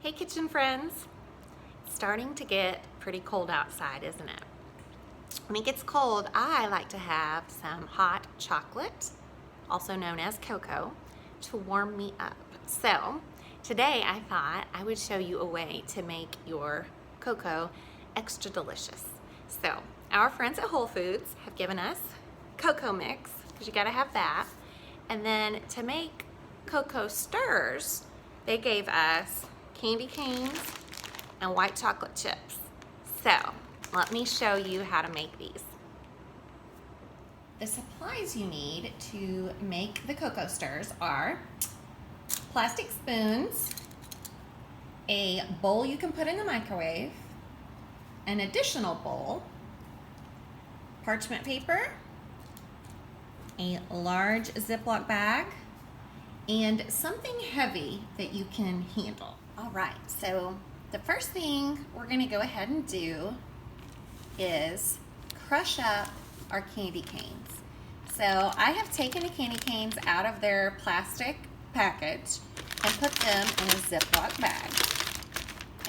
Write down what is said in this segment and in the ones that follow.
Hey kitchen friends, it's starting to get pretty cold outside, isn't it? When it gets cold, I like to have some hot chocolate, also known as cocoa, to warm me up. So today I thought I would show you a way to make your cocoa extra delicious. So our friends at Whole Foods have given us cocoa mix, because you gotta have that. And then to make cocoa stirs, they gave us candy canes and white chocolate chips. So let me show you how to make these. The supplies you need to make the cocoa stirs are plastic spoons, a bowl you can put in the microwave, an additional bowl, parchment paper, a large Ziploc bag, and something heavy that you can handle. All right, so the first thing we're gonna go ahead and do is crush up our candy canes. So I have taken the candy canes out of their plastic package and put them in a Ziploc bag.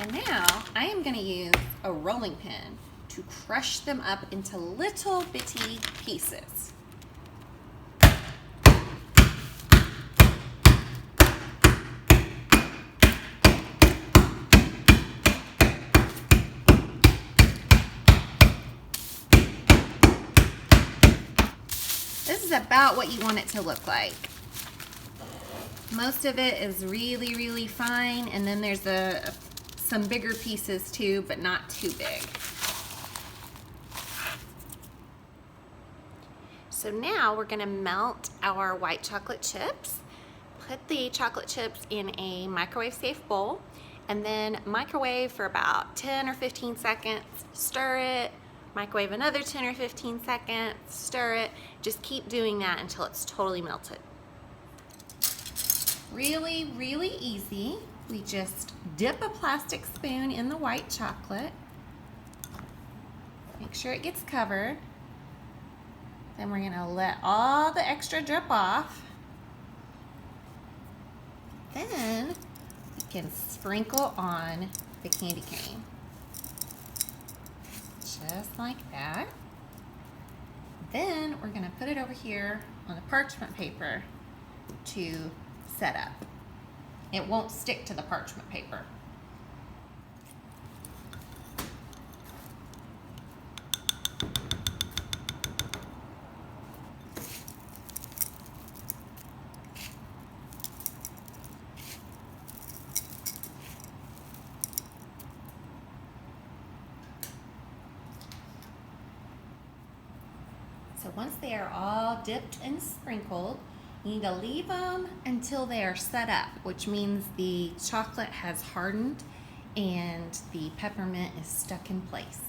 And now I am gonna use a rolling pin to crush them up into little bitty pieces. This is about what you want it to look like. Most of it is really, really fine, and then there's some bigger pieces too, but not too big. So now we're gonna melt our white chocolate chips. Put the chocolate chips in a microwave safe bowl, and then microwave for about 10 or 15 seconds, stir it, microwave another 10 or 15 seconds, stir it. Just keep doing that until it's totally melted. Really, really easy. We just dip a plastic spoon in the white chocolate. Make sure it gets covered. Then we're gonna let all the extra drip off. Then we can sprinkle on the candy cane. Just like that. Then we're gonna put it over here on the parchment paper to set up. It won't stick to the parchment paper. So once they are all dipped and sprinkled, you need to leave them until they are set up, which means the chocolate has hardened and the peppermint is stuck in place.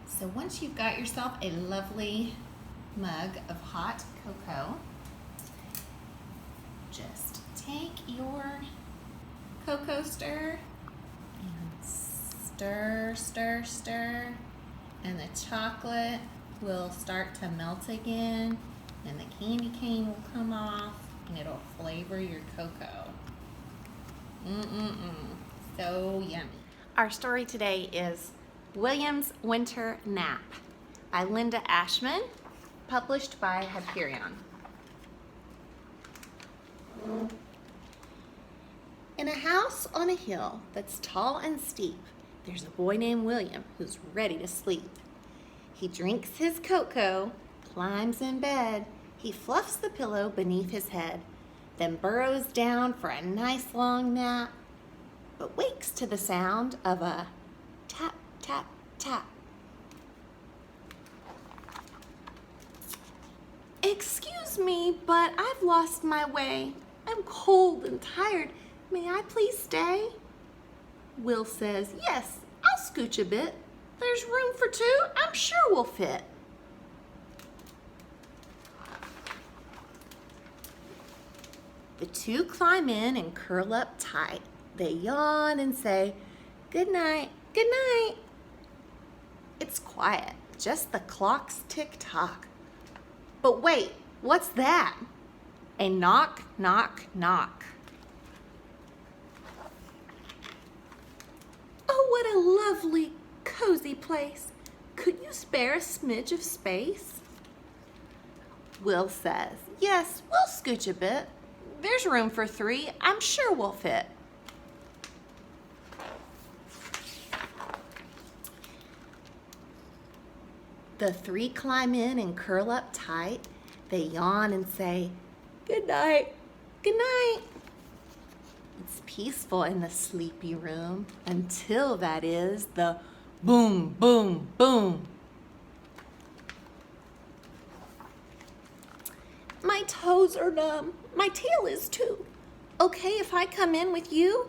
So once you've got yourself a lovely mug of hot cocoa, just take your cocoa stir and stir, stir, stir. And the chocolate will start to melt again, and the candy cane will come off, and it'll flavor your cocoa. So yummy. Our story today is William's Winter Nap by Linda Ashman, published by Hyperion. In a house on a hill that's tall and steep, there's a boy named William who's ready to sleep. He drinks his cocoa, climbs in bed, he fluffs the pillow beneath his head, then burrows down for a nice long nap, but wakes to the sound of a tap, tap, tap. Excuse me, but I've lost my way. I'm cold and tired. May I please stay? Will says, yes, I'll scooch a bit. There's room for two, I'm sure we'll fit. The two climb in and curl up tight. They yawn and say, good night, good night. It's quiet, just the clock's tick-tock. But wait, what's that? A knock, knock, knock. lovely, cozy place. Could you spare a smidge of space? Will says, yes, we'll scooch a bit. There's room for 3. I'm sure we'll fit. The 3 climb in and curl up tight. They yawn and say, good night, good night. It's peaceful in the sleepy room until, that is, the boom, boom, boom. My toes are numb. My tail is too. Okay if I come in with you?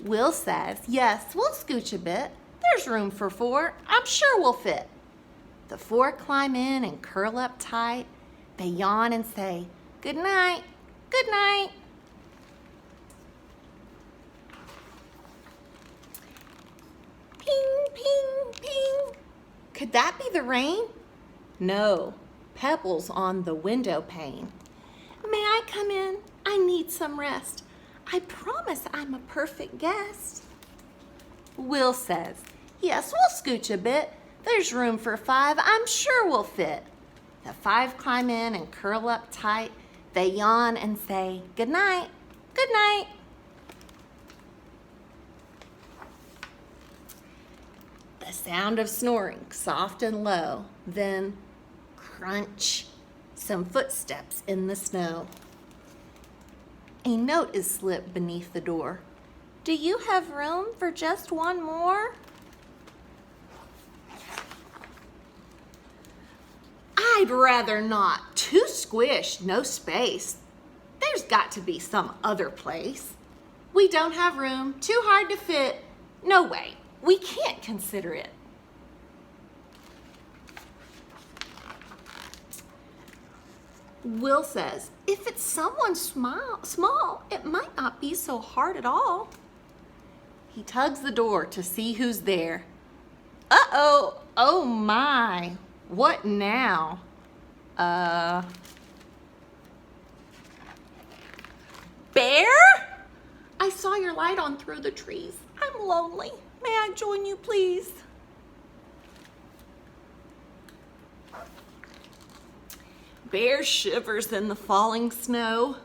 Will says, yes, we'll scooch a bit. There's room for 4. I'm sure we'll fit. The 4 climb in and curl up tight. They yawn and say, good night, good night. Ping, ping, ping. Could that be the rain? No, pebbles on the window pane. May I come in? I need some rest. I promise I'm a perfect guest. Will says, yes, we'll scooch a bit. There's room for 5. I'm sure we'll fit. The 5 climb in and curl up tight. They yawn and say, good night, good night. The sound of snoring, soft and low. Then, crunch, some footsteps in the snow. A note is slipped beneath the door. Do you have room for just one more? I'd rather not. Too squished, no space. There's got to be some other place. We don't have room, too hard to fit. No way, we can't consider it. Will says, if it's someone small, it might not be so hard at all. He tugs the door to see who's there. Uh-oh, oh my, what now? Bear? I saw your light on through the trees. I'm lonely. May I join you, please? Bear shivers in the falling snow.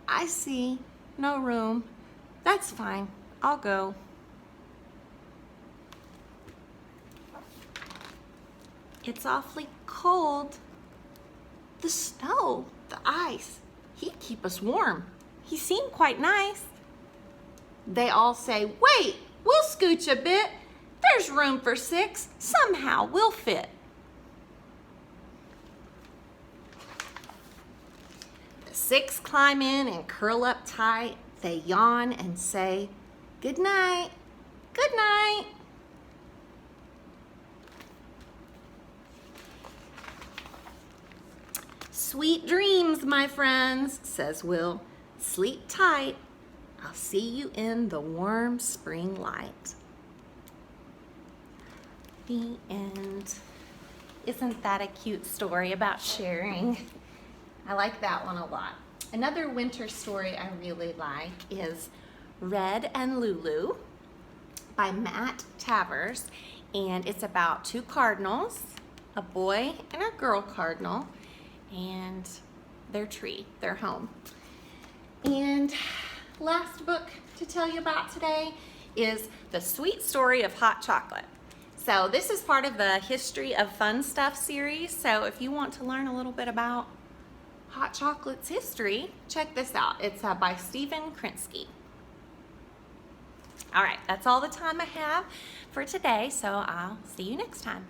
I see. No room. That's fine. I'll go. It's awfully cold. The snow, the ice, he'd keep us warm. He seemed quite nice. They all say, wait, we'll scooch a bit. There's room for 6. Somehow we'll fit. The 6 climb in and curl up tight. They yawn and say, good night, good night. Sweet dreams, my friends, says Will. Sleep tight. I'll see you in the warm spring light. The end. Isn't that a cute story about sharing? I like that one a lot. Another winter story I really like is Red and Lulu by Matt Tavers, and it's about 2 cardinals, a boy and a girl cardinal, and their tree, their home. And last book to tell you about today is The Sweet Story of Hot Chocolate. So this is part of the History of Fun Stuff series, so if you want to learn a little bit about hot chocolate's history, check this out. It's by Stephen Krinsky. All right, that's all the time I have for today, so I'll see you next time.